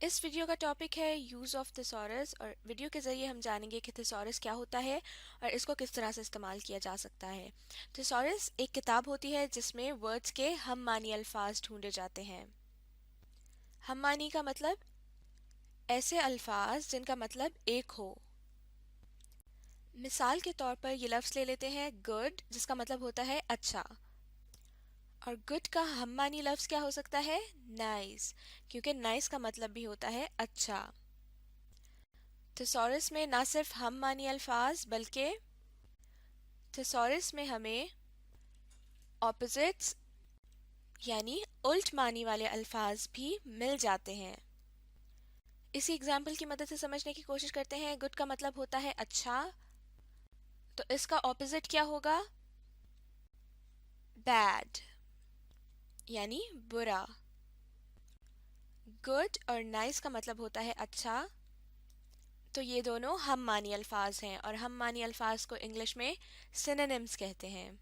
इस वीडियो का टॉपिक है यूज़ ऑफ थिसॉरस और वीडियो के ज़रिए हम जानेंगे कि थिसॉरस क्या होता है और इसको किस तरह से इस्तेमाल किया जा सकता है। थिसॉरस एक किताब होती है जिसमें वर्ड्स के हम मानी अल्फाज ढूंढे जाते हैं। हम मानी का मतलब ऐसे अल्फाज जिनका मतलब एक हो। मिसाल के तौर पर ये लफ्ज़ ले लेते हैं गुड, जिसका मतलब होता है अच्छा। और गुड का हम मानी लफ्ज़ क्या हो सकता है? नाइस, क्योंकि नाइस का मतलब भी होता है अच्छा। थिसॉरस में ना सिर्फ हम मानी अल्फाज बल्कि थिसॉरस में हमें ऑपोजिट्स यानी उल्ट मानी वाले अल्फाज भी मिल जाते हैं। इसी एग्जाम्पल की मदद से समझने की कोशिश करते हैं। गुड का मतलब होता है अच्छा, तो इसका ऑपोजिट क्या होगा? बैड यानी बुरा। गुड और नाइस का मतलब होता है अच्छा, तो ये दोनों हम मानी अल्फाज हैं और हम मानी अल्फाज को इंग्लिश में सिनोनिम्स कहते हैं।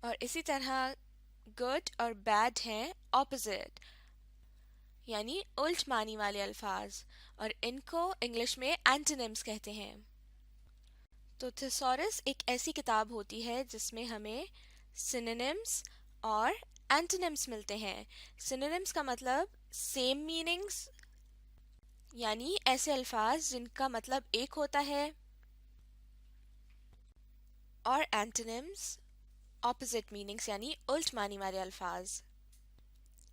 और इसी तरह गुड और बैड हैं ऑपोजिट यानी उल्ट मानी वाले अल्फाज, और इनको इंग्लिश में एंटोनिम्स कहते हैं। तो थिसॉरस एक ऐसी किताब होती है जिसमें हमें सिनोनिम्स और एंटोनिम्स मिलते हैं। सिनोनिम्स का मतलब सेम मीनिंग्स यानी ऐसे अल्फाज जिनका मतलब एक होता है, और एंटोनिम्स ऑपोजिट मीनिंग्स यानी उल्ट मानी वाले अल्फाज।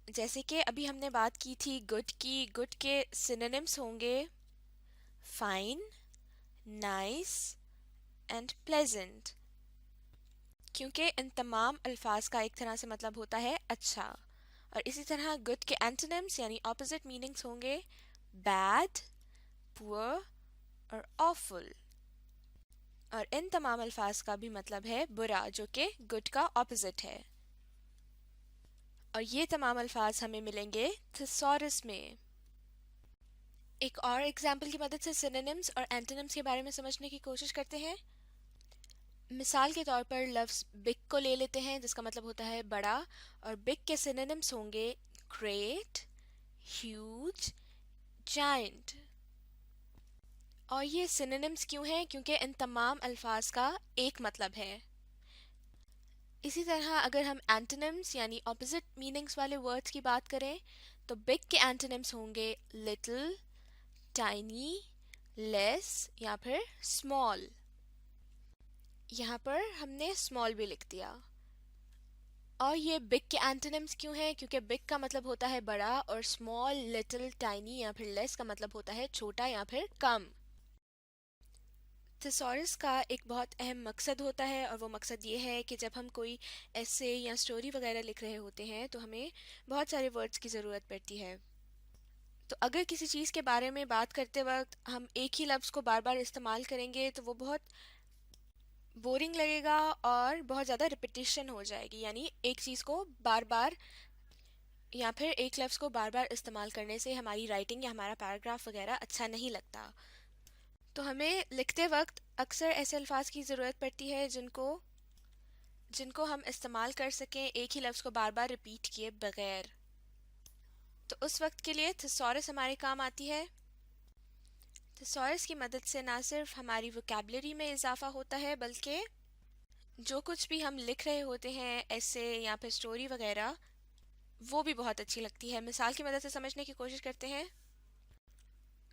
जैसे कि अभी हमने बात की थी गुड की, गुड के सिनोनिम्स होंगे फाइन, नाइस एंड प्लेजेंट, क्योंकि इन तमाम अल्फाज का एक तरह से मतलब होता है अच्छा। और इसी तरह गुड के एंटोनिम्स यानी ऑपोजिट मीनिंग्स होंगे बैड, पुअर और ऑफुल, और इन तमाम अल्फाज का भी मतलब है बुरा, जो कि गुड का ऑपोजिट है। और ये तमाम अल्फाज हमें मिलेंगे थिसॉरस में। एक और एग्जाम्पल की मदद से सिनोनिम्स और एंटोनिम्स के बारे में समझने की कोशिश करते हैं। मिसाल के तौर पर लफ्ज़ बिग को ले लेते हैं जिसका मतलब होता है बड़ा, और बिग के सिनोनिम्स होंगे ग्रेट, ह्यूज, जायंट। और ये सिनोनिम्स क्यों हैं? क्योंकि इन तमाम अल्फाज का एक मतलब है। इसी तरह अगर हम एंटोनिम्स यानी ऑपोजिट मीनिंग्स वाले वर्ड्स की बात करें तो बिग के एंटोनिम्स होंगे लिटिल, टाइनी, लेस या फिर स्मॉल। यहाँ पर हमने स्मॉल भी लिख दिया। और ये बिग के एंटोनिम्स क्यों हैं? क्योंकि बिग का मतलब होता है बड़ा और स्मॉल, लिटिल, टाइनी या फिर लेस का मतलब होता है छोटा या फिर कम। थिसॉरस का एक बहुत अहम मकसद होता है और वो मकसद ये है कि जब हम कोई ऐसे या स्टोरी वगैरह लिख रहे होते हैं तो हमें बहुत सारे वर्ड्स की ज़रूरत पड़ती है। तो अगर किसी चीज़ के बारे में बात करते वक्त हम एक ही लफ्ज़ को बार बार इस्तेमाल करेंगे तो वो बहुत बोरिंग लगेगा और बहुत ज़्यादा रिपीटिशन हो जाएगी, यानी एक चीज़ को बार बार या फिर एक लफ्ज़ को बार बार इस्तेमाल करने से हमारी राइटिंग या हमारा पैराग्राफ वगैरह अच्छा नहीं लगता। तो हमें लिखते वक्त अक्सर ऐसे अल्फाज की ज़रूरत पड़ती है जिनको जिनको हम इस्तेमाल कर सकें एक ही लफ्ज़ को बार बार रिपीट किए बगैर। तो उस वक्त के लिए थिसॉरस हमारे काम आती है। थिसॉरस की मदद से ना सिर्फ हमारी वोकैबुलरी में इजाफा होता है बल्कि जो कुछ भी हम लिख रहे होते हैं ऐसे या फिर स्टोरी वगैरह, वो भी बहुत अच्छी लगती है। मिसाल की मदद से समझने की कोशिश करते हैं।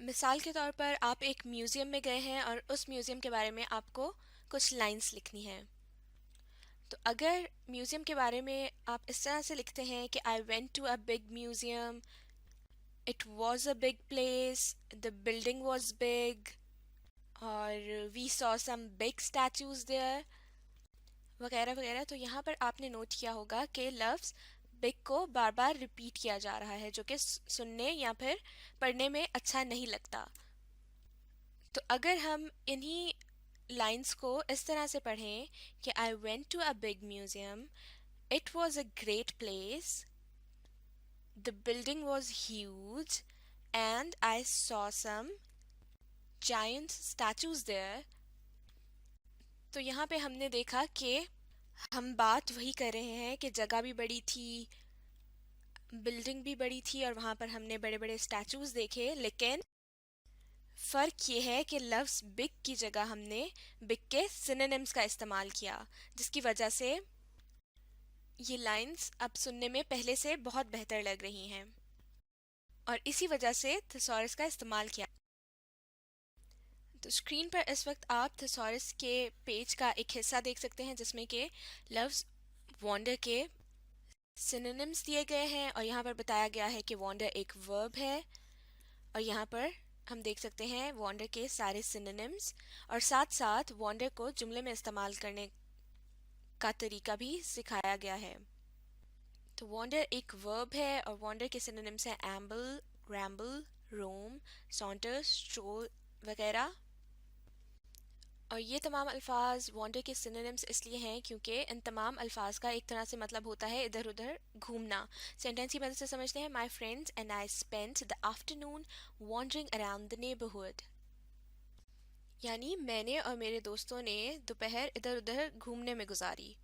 मिसाल के तौर पर आप एक म्यूज़ियम में गए हैं और उस म्यूज़ियम के बारे में आपको कुछ लाइंस लिखनी हैं। तो अगर म्यूज़ियम के बारे में आप इस तरह से लिखते हैं कि I went to a big museum, it was a big place, the building was big, और we saw some big statues there वगैरह वगैरह, तो यहाँ पर आपने नोट किया होगा कि लफ्ज़ बिग को बार बार रिपीट किया जा रहा है, जो कि सुनने या फिर पढ़ने में अच्छा नहीं लगता। तो अगर हम इन्हीं लाइंस को इस तरह से पढ़ें कि I went to a big museum, it was a great place, the building was huge and I saw some giant statues there, तो यहाँ पे हमने देखा कि हम बात वही कर रहे हैं कि जगह भी बड़ी थी, बिल्डिंग भी बड़ी थी और वहाँ पर हमने बड़े बड़े स्टैचूज देखे, लेकिन फ़र्क ये है कि लफ्ज़ बिग की जगह हमने बिग के सिनोनिम्स का इस्तेमाल किया, जिसकी वजह से ये लाइंस अब सुनने में पहले से बहुत बेहतर लग रही हैं, और इसी वजह से थिसॉरस का इस्तेमाल किया। तो स्क्रीन पर इस वक्त आप थिसॉरस के पेज का एक हिस्सा देख सकते हैं जिसमें कि लफ्ज़ वॉन्डर के सिनोनिम्स दिए गए हैं, और यहाँ पर बताया गया है कि वॉन्डर एक वर्ब है, और यहाँ पर हम देख सकते हैं वॉन्डर के सारे सिनोनिम्स, और साथ साथ वॉन्डर को जुमले में इस्तेमाल करने का तरीका भी सिखाया गया है। तो वॉन्डर एक वर्ब है और वॉन्डर के सिनोनिम्स हैं एम्बल, रैम्बल, रोम, सॉन्टर, स्ट्रोल वगैरह। और ये तमाम अल्फाज वॉन्डर के सिनोनिम्स इसलिए हैं क्योंकि इन तमाम अल्फाज का एक तरह से मतलब होता है इधर उधर घूमना। सेंटेंस की मदद से समझते हैं। My friends and I spent the afternoon wandering around the neighbourhood, यानी मैंने और मेरे दोस्तों ने दोपहर इधर उधर घूमने में गुजारी।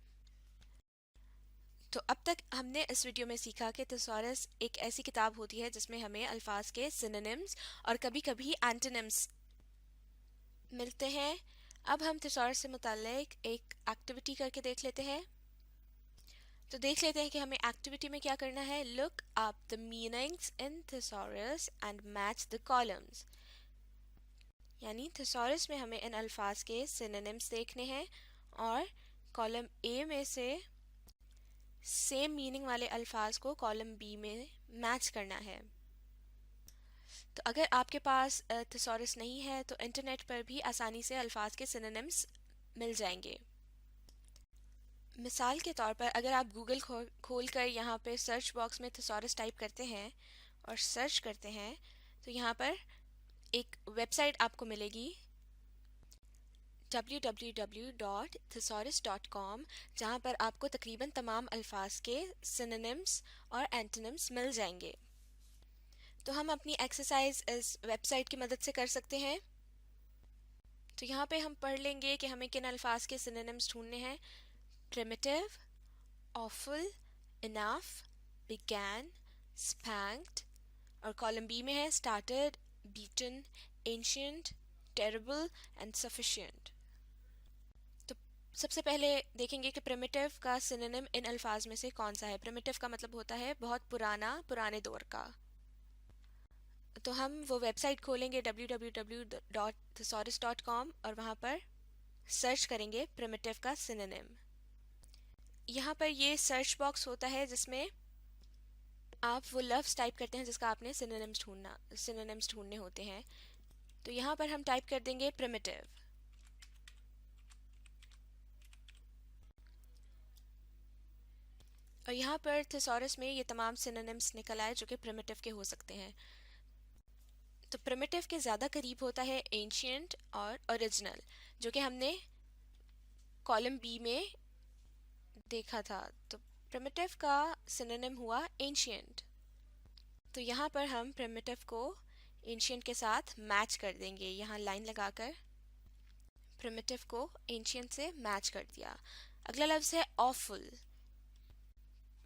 तो अब तक हमने इस वीडियो में सीखा कि थिसॉरस एक ऐसी किताब होती है जिसमें हमें अल्फाज के सिनोनिम्स और कभी कभी एंटोनिम्स मिलते हैं। अब हम थिसॉरस से मुताल्लिक एक एक्टिविटी करके देख लेते हैं। तो देख लेते हैं कि हमें एक्टिविटी में क्या करना है। Look up the meanings in thesaurus and match the columns, यानी थिसॉरस में हमें इन अल्फाज के सिनोनिम्स देखने हैं और कॉलम ए में से सेम मीनिंग वाले अल्फाज को कॉलम बी में मैच करना है। तो अगर आपके पास थिसॉरस नहीं है तो इंटरनेट पर भी आसानी से अल्फाज के सिनोनिम्स मिल जाएंगे। मिसाल के तौर पर अगर आप गूगल खोल कर यहाँ पे सर्च बॉक्स में थिसॉरस टाइप करते हैं और सर्च करते हैं तो यहाँ पर एक वेबसाइट आपको मिलेगी www.thesaurus.com, जहाँ पर आपको तकरीबन तमाम अल्फाज के सिनोनिम्स और एंटोनिम्स मिल जाएंगे। तो हम अपनी एक्सरसाइज इस वेबसाइट की मदद से कर सकते हैं। तो यहाँ पे हम पढ़ लेंगे कि हमें किन अल्फाज के सिनोनिम्स ढूंढने हैं। प्रिमिटिव, ऑफुल, इनफ, बिगैन, स्पैंक्ड, और कॉलम बी में है started, beaten, ancient, terrible and sufficient. तो सबसे पहले देखेंगे कि प्रिमिटिव का सिनोनिम इन अल्फाज में से कौन सा है। प्रिमिटिव का मतलब होता है बहुत पुराना, पुराने दौर का। तो हम वो वेबसाइट खोलेंगे www.thesaurus.com और वहाँ पर सर्च करेंगे प्रिमिटिव का सिनोनिम। यहाँ पर ये सर्च बॉक्स होता है जिसमें आप वो लफ्ज़ टाइप करते हैं जिसका आपने सिनोनिम्स ढूंढने होते हैं। तो यहाँ पर हम टाइप कर देंगे प्रिमिटिव, और यहाँ पर थिसॉरस में ये तमाम सिनोनिम्स निकल आए जो कि प्रिमिटिव के हो सकते हैं। तो प्रिमिटिव के ज़्यादा करीब होता है एंशिएंट और ओरिजिनल, जो कि हमने कॉलम बी में देखा था। तो प्रिमिटिव का सिनोनिम हुआ एंशिएंट। तो यहाँ पर हम प्रिमिटिव को एंशिएंट के साथ मैच कर देंगे। यहाँ लाइन लगाकर प्रिमिटिव को एंशिएंट से मैच कर दिया। अगला लफ्ज़ है ऑफुल।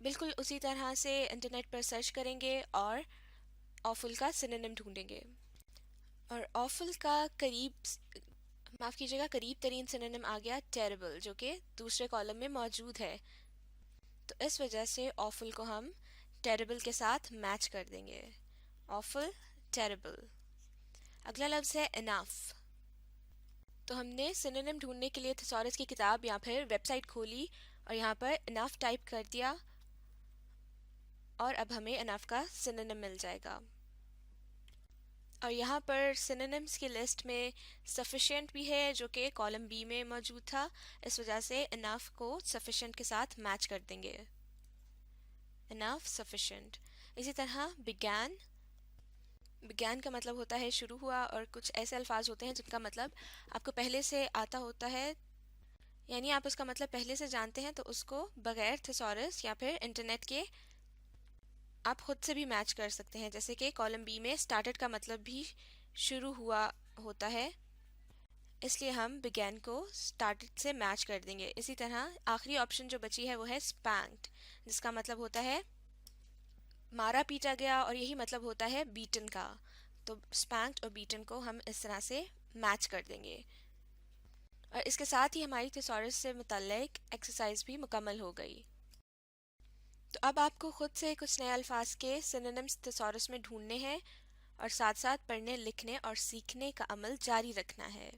बिल्कुल उसी तरह से इंटरनेट पर सर्च करेंगे और ऑफुल का सिनोनिम ढूंढेंगे। और ऑफुल का माफ़ कीजिएगा करीब तरीन सिनोनिम आ गया टेरिबल, जो कि दूसरे कॉलम में मौजूद है। तो इस वजह से ऑफुल को हम टेरिबल के साथ मैच कर देंगे। Awful, terrible. अगला लफ्ज़ है इनफ। तो हमने सिनोनिम ढूंढने के लिए थिसॉरस की किताब या फिर वेबसाइट खोली और यहाँ पर इनफ टाइप कर दिया, और अब हमें इनफ का सिनोनिम मिल जाएगा। और यहाँ पर सिनोनिम्स की लिस्ट में सफिशिएंट भी है जो कि कॉलम बी में मौजूद था। इस वजह से इनफ को सफिशिएंट के साथ मैच कर देंगे। Enough, sufficient. इसी तरह बिगैन। बिगैन का मतलब होता है शुरू हुआ, और कुछ ऐसे अल्फाज होते हैं जिनका मतलब आपको पहले से आता होता है, यानी आप उसका मतलब पहले से जानते हैं, तो उसको बगैर थिसॉरस या फिर इंटरनेट के आप खुद से भी मैच कर सकते हैं। जैसे कि कॉलम बी में स्टार्टेड का मतलब भी शुरू हुआ होता है, इसलिए हम बिगैन को स्टार्टेड से मैच कर देंगे। इसी तरह आखिरी ऑप्शन जो बची है वो है स्पैंक्ड, जिसका मतलब होता है मारा पीटा गया, और यही मतलब होता है बीटन का। तो स्पैंक्ड और बीटन को हम इस तरह से मैच कर देंगे। और इसके साथ ही हमारी थिसॉरस से मुतल्लिक एक्सरसाइज भी मुकम्मल हो गई। तो अब आपको खुद से कुछ नए अल्फाज के सिनोनिम्स थिसॉरस में ढूंढने हैं और साथ साथ पढ़ने लिखने और सीखने का अमल जारी रखना है।